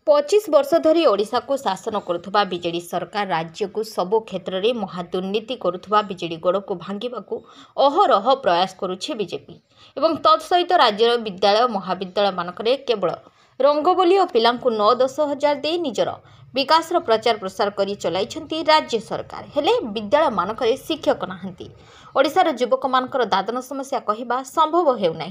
पचिश वर्ष धरी ओडिशा को शासन करुवा बीजेडी सरकार राज्य को सबु क्षेत्र में महादुर्नीति करुवा बीजेडी गोड़ को भांगा अहरह प्रयास करुछे बीजेपी एवं तत्सहित राज्यर विद्यालय महाविद्यालय मानक केवल रंगोली और पिला 9-10 हजार दे निजर विकास प्रचार प्रसार कर चलाई राज्य सरकार हेले विद्यालय मानक शिक्षक नहांती। ओडिशार युवक मानकर दादन समस्या कहवा संभव हेउना।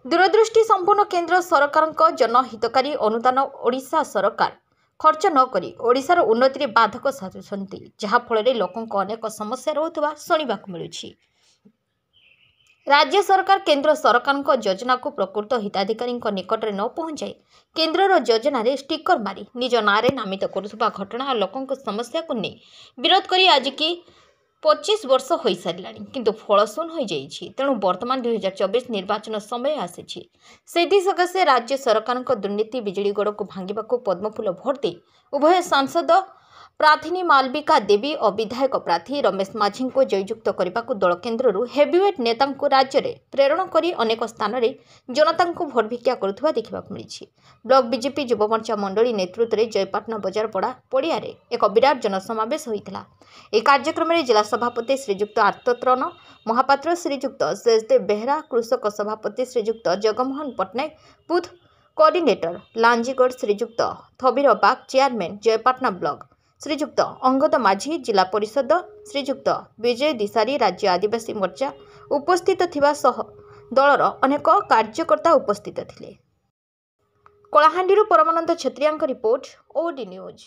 दूरदृष्टि संपूर्ण केंद्र सरकार जनहितकारी अनुदान ओडिशा सरकार खर्च न करी ओडिशार उन्नति बाधक साजुंट जहाँफल लोक अनेक समस्या रोकवा शुणा मिलूँ। राज्य सरकार केंद्र सरकार योजना को प्रकृत हिताधिकारी निकट में न पहुंचाई केंद्र योजना स्टिकर मारी निज नारे नामित करुवा घटना और लोकों समस्या को नहीं विरोध करी आज की 25 वर्ष हो सारा किंतु फलशून हो जाइए। तेणु वर्तमान 2024 निर्वाचन समय आसी सकाशे राज्य सरकार दुर्नीति बिजेडी गोड़ को भांगा पद्मफूल भोट दे उभय सांसद प्रार्थिनी मालविका देवी और विधायक प्रार्थी रमेश माझी को जययुक्त करने को दल केन्द्र हेवीवेट नेता राज्य में प्रेरण कर अनेक स्थान में जनता को भोट भिक्षा करुवा देखा मिली। ब्लॉक बीजेपी युवमोर्चा मंडली नेतृत्व में जयपाटना बजार पड़िया एक विराट जनसमावेश होता। यह कार्यक्रम में जिला सभापति श्रीजुक्त आर्तत्रन महापात्र श्रीजुक्त शेषदेव बेहरा कृषक सभापति श्रीजुक्त जगमोहन पट्टनायक बुथ कोऑर्डिनेटर लांजीगढ़ श्रीजुक्त थबीर बाग चेयरमैन जयपाटना ब्लॉक श्रीजुक्त अंगद माझी जिला परिषद श्रीजुक्त विजय दिशारी राज्य आदिवासी मोर्चा उपस्थित थिबा सह दलर अनेक कार्यकर्ता उपस्थित थिले। कलाहांडी परमानंद क्षत्रिया रिपोर्ट ओडी न्यूज।